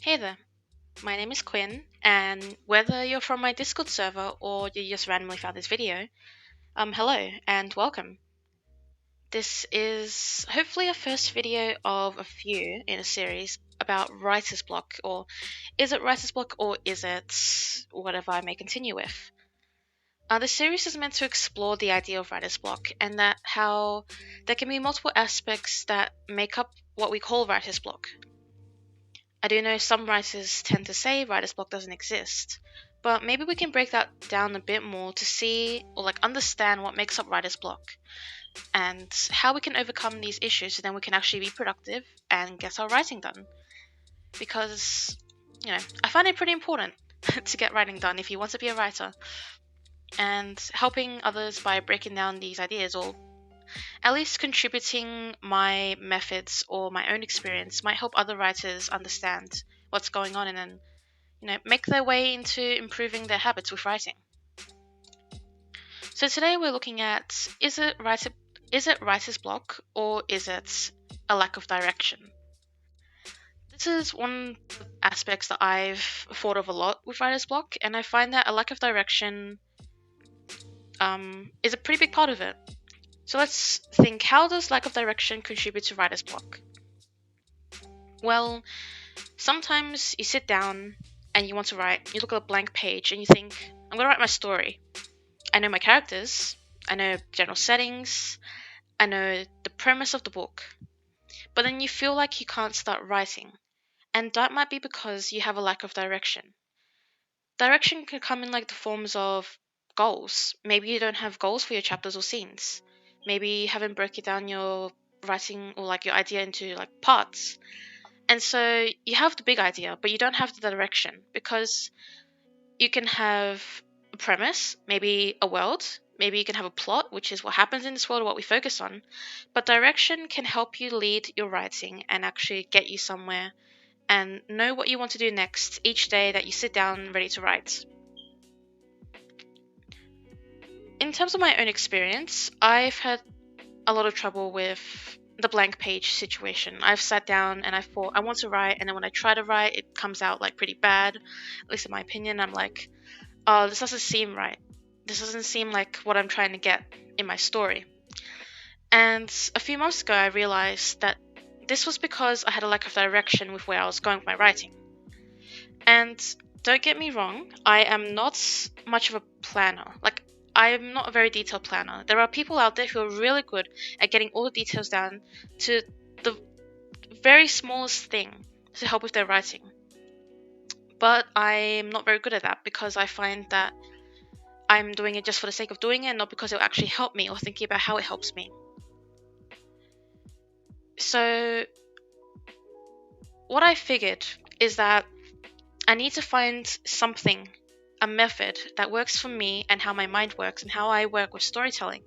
Hey there, my name is Quinn, and whether you're from my Discord server or you just randomly found this video, hello and welcome. This is hopefully a first video of a few in a series about writer's block, or is it writer's block or is it whatever I may continue with. The series is meant to explore the idea of writer's block and that how there can be multiple aspects that make up what we call writer's block. I do know some writers tend to say writer's block doesn't exist, but maybe we can break that down a bit more to see or understand what makes up writer's block and how we can overcome these issues so then we can actually be productive and get our writing done. Because, I find it pretty important to get writing done if you want to be a writer. And helping others by breaking down these ideas or at least contributing my methods or my own experience might help other writers understand what's going on and then make their way into improving their habits with writing. So today we're looking at is it writer's block or is it a lack of direction? This is one of the aspects that I've thought of a lot with writer's block, and I find that a lack of direction is a pretty big part of it. So let's think, how does lack of direction contribute to writer's block? Well, sometimes you sit down and you want to write, you look at a blank page and you think, I'm going to write my story. I know my characters, I know general settings, I know the premise of the book. But then you feel like you can't start writing. And that might be because you have a lack of direction. Direction can come in the forms of goals. Maybe you don't have goals for your chapters or scenes. Maybe you haven't broken down your writing or your idea into parts. And so you have the big idea, but you don't have the direction because you can have a premise, maybe a world, maybe you can have a plot, which is what happens in this world, what we focus on. But direction can help you lead your writing and actually get you somewhere and know what you want to do next each day that you sit down ready to write. In terms of my own experience, I've had a lot of trouble with the blank page situation. I've sat down and I thought I want to write, and then when I try to write, it comes out pretty bad. At least in my opinion, I'm like, oh, this doesn't seem right. This doesn't seem like what I'm trying to get in my story. And a few months ago, I realized that this was because I had a lack of direction with where I was going with my writing. And don't get me wrong, I am not much of a planner. I'm not a very detailed planner. There are people out there who are really good at getting all the details down to the very smallest thing to help with their writing. But I'm not very good at that because I find that I'm doing it just for the sake of doing it, not because it will actually help me or thinking about how it helps me. So what I figured is that I need to find something, a method that works for me and how my mind works and how I work with storytelling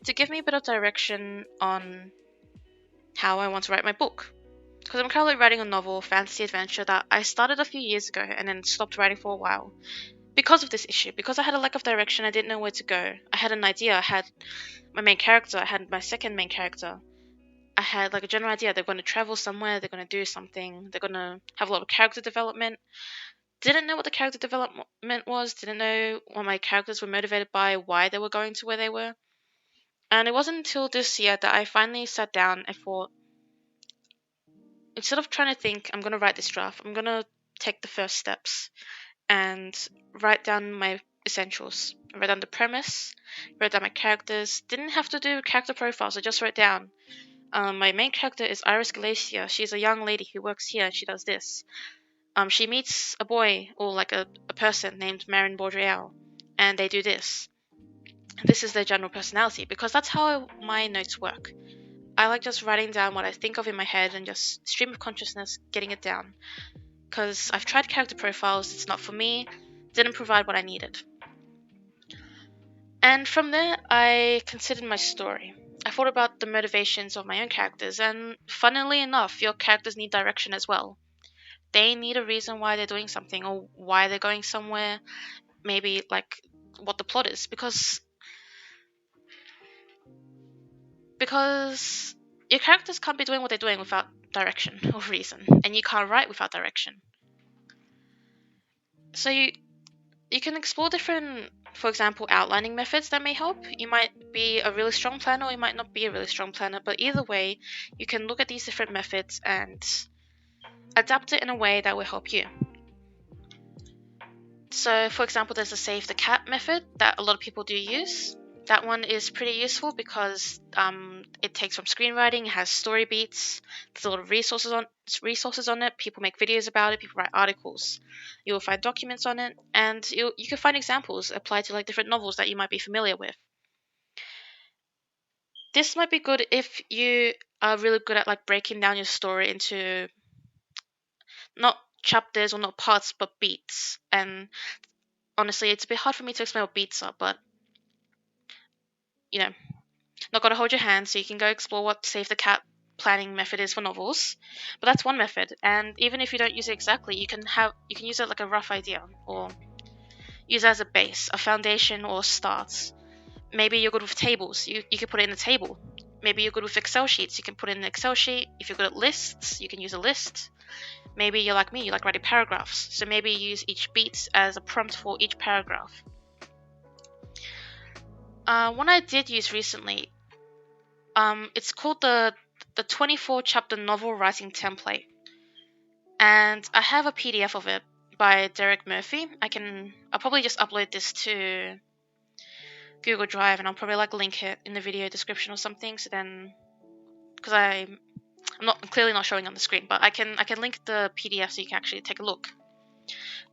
to give me a bit of direction on how I want to write my book. Because I'm currently writing a novel, fantasy adventure, that I started a few years ago and then stopped writing for a while. Because of this issue, because I had a lack of direction, I didn't know where to go. I had an idea, I had my main character, I had my second main character. I had a general idea, they're going to travel somewhere, they're going to do something, they're going to have a lot of character development. Didn't know what the character development was, didn't know what my characters were motivated by, why they were going to where they were. And it wasn't until this year that I finally sat down and thought, instead of trying to think, I'm going to write this draft, I'm going to take the first steps and write down my essentials. I wrote down the premise, wrote down my characters. Didn't have to do character profiles, I just wrote down. My main character is Iris Galacia. She's a young lady who works here and she does this. She meets a boy or a person named Marin Baudriel, and they do this. This is their general personality because that's how my notes work. I like just writing down what I think of in my head and just stream of consciousness getting it down. Because I've tried character profiles, it's not for me, didn't provide what I needed. And from there, I considered my story. I thought about the motivations of my own characters, and funnily enough, your characters need direction as well. They need a reason why they're doing something or why they're going somewhere, maybe what the plot is, because your characters can't be doing what they're doing without direction or reason, and you can't write without direction. So you can explore different, for example, outlining methods that may help. You might be a really strong planner or you might not be a really strong planner, but either way, you can look at these different methods and adapt it in a way that will help you. So, for example, there's a save the cat method that a lot of people do use. That one is pretty useful because it takes from screenwriting, it has story beats, there's a lot of resources on it. People make videos about it, people write articles. You'll find documents on it, and you can find examples applied to like different novels that you might be familiar with. This might be good if you are really good at like breaking down your story into not chapters or not parts but beats. And honestly, it's a bit hard for me to explain what beats are, but you know, not gotta hold your hand, so you can go explore what Save the Cat planning method is for novels. But that's one method, and even if you don't use it exactly, you can use it like a rough idea, or use it as a base, a foundation, or start. Maybe you're good with tables, you can put it in a table. Maybe you're good with Excel sheets, you can put it in an Excel sheet. If you're good at lists, you can use a list. Maybe you're like me, you like writing paragraphs, so maybe you use each beat as a prompt for each paragraph. One I did use recently, it's called the 24 chapter novel writing template, and I have a PDF of it by Derek Murphy. I'll probably just upload this to Google Drive, and I'll probably like link it in the video description or something. So then, because I'm clearly not showing on the screen, but I can link the PDF so you can actually take a look.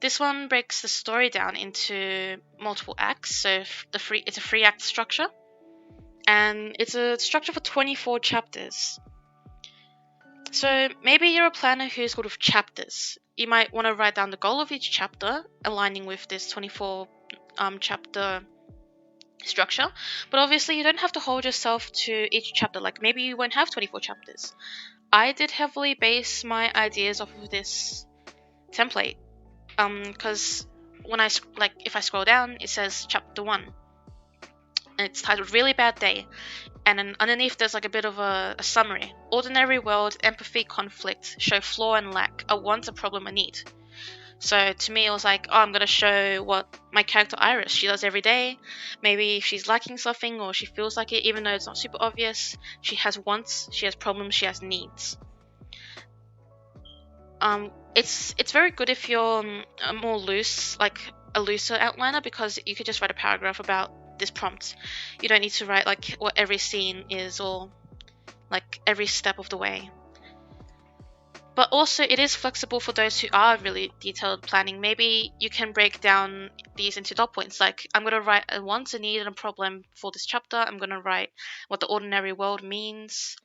This one breaks the story down into multiple acts, so it's a 3-act structure, and it's a structure for 24 chapters. So maybe you're a planner who's good with chapters. You might want to write down the goal of each chapter, aligning with this 24 chapter structure. But obviously, you don't have to hold yourself to each chapter. Like maybe you won't have 24 chapters. I did heavily base my ideas off of this template. Because when if I scroll down, it says chapter 1, and it's titled "Really Bad Day." And then underneath there's like a bit of a summary. Ordinary world, empathy, conflict, show flaw and lack, a want, a problem, a need. So to me it was like, oh, I'm going to show what my character Iris, she does every day. Maybe if she's lacking something or she feels like it, even though it's not super obvious. She has wants, she has problems, she has needs. It's very good if you're a more loose, like a looser outliner, because you could just write a paragraph about this prompt. You don't need to write like what every scene is or like every step of the way. But also it is flexible for those who are really detailed planning. Maybe you can break down these into dot points. Like I'm going to write a want, a need, and a problem for this chapter. I'm going to write what the ordinary world means.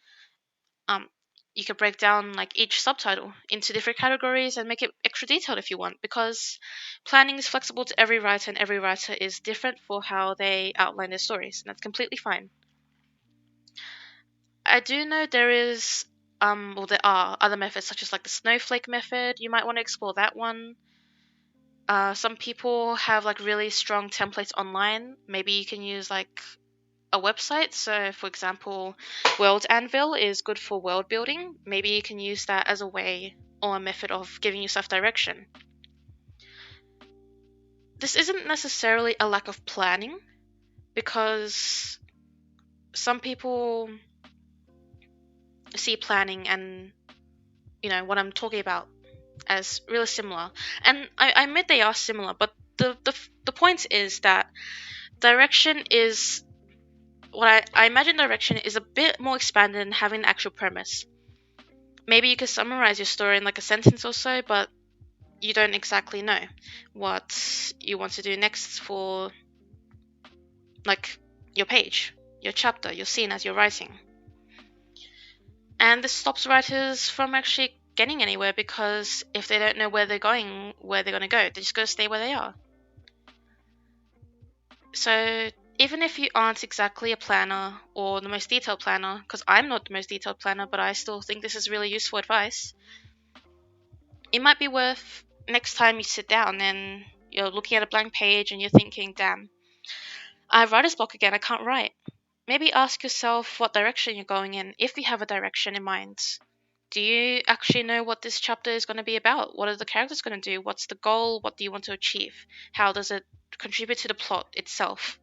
You could break down like each subtitle into different categories and make it extra detailed if you want, because planning is flexible to every writer and every writer is different for how they outline their stories, and that's completely fine. I do know there are other methods such as like the snowflake method. You might want to explore that one. Some people have like really strong templates online. Maybe you can use like a website. So, for example, World Anvil is good for world building. Maybe you can use that as a way or a method of giving yourself direction. This isn't necessarily a lack of planning, because some people see planning and what I'm talking about as really similar. And I admit they are similar, but the point is that direction is what I imagine direction is a bit more expanded than having an actual premise. Maybe you could summarize your story in like a sentence or so, but you don't exactly know what you want to do next for like your page, your chapter, your scene as you're writing. And this stops writers from actually getting anywhere, because if they don't know where they're going to go, they're just going to stay where they are. So even if you aren't exactly a planner or the most detailed planner, because I'm not the most detailed planner, but I still think this is really useful advice, it might be worth next time you sit down and you're looking at a blank page and you're thinking, damn, I have writer's block again, I can't write. Maybe ask yourself what direction you're going in, if you have a direction in mind. Do you actually know what this chapter is going to be about? What are the characters going to do? What's the goal? What do you want to achieve? How does it contribute to the plot itself?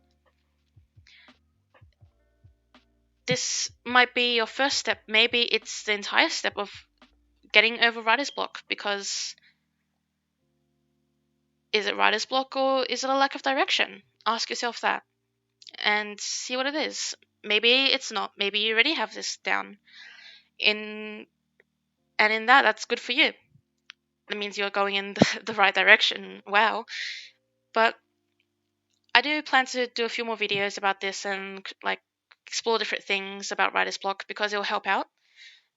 This might be your first step. Maybe it's the entire step of getting over writer's block, because is it writer's block or is it a lack of direction? Ask yourself that and see what it is. Maybe it's not. Maybe you already have this down. In that's good for you. That means you're going in the right direction. Wow. But I do plan to do a few more videos about this and like explore different things about writer's block, because it'll help out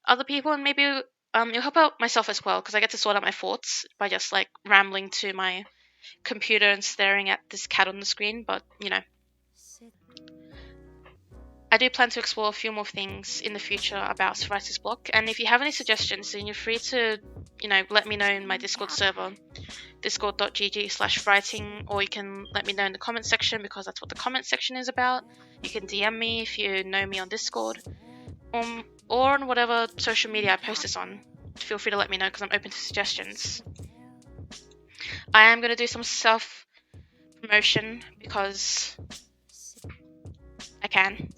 other people, and maybe it'll help out myself as well, because I get to sort out my thoughts by just like rambling to my computer and staring at this cat on the screen. But I do plan to explore a few more things in the future about writer's block, and if you have any suggestions, then you're free to let me know in my Discord server, discord.gg/writing, or you can let me know in the comment section, because that's what the comment section is about. You can DM me if you know me on Discord, or on whatever social media I post this on. Feel free to let me know, because I'm open to suggestions. I am going to do some self-promotion because I can.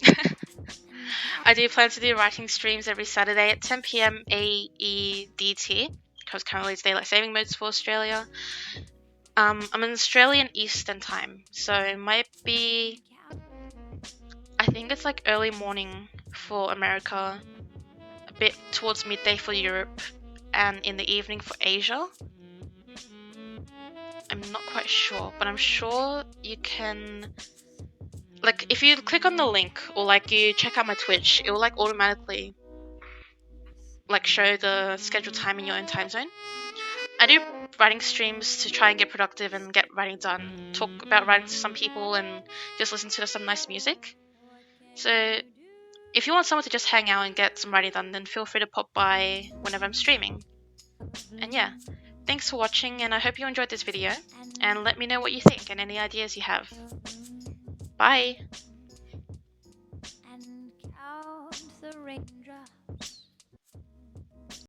I do plan to do writing streams every Saturday at 10 PM AEDT, because currently it's daylight saving modes for Australia. I'm in Australian Eastern time, so it might be, I think it's like early morning for America, a bit towards midday for Europe, and in the evening for Asia. I'm not quite sure, but I'm sure you can, like, if you click on the link or like you check out my Twitch, it will like automatically like show the scheduled time in your own time zone. I do writing streams to try and get productive and get writing done, talk about writing to some people, and just listen to some nice music. So if you want someone to just hang out and get some writing done, then feel free to pop by whenever I'm streaming. And yeah, thanks for watching, and I hope you enjoyed this video, and let me know what you think and any ideas you have. Bye! And count the raindrops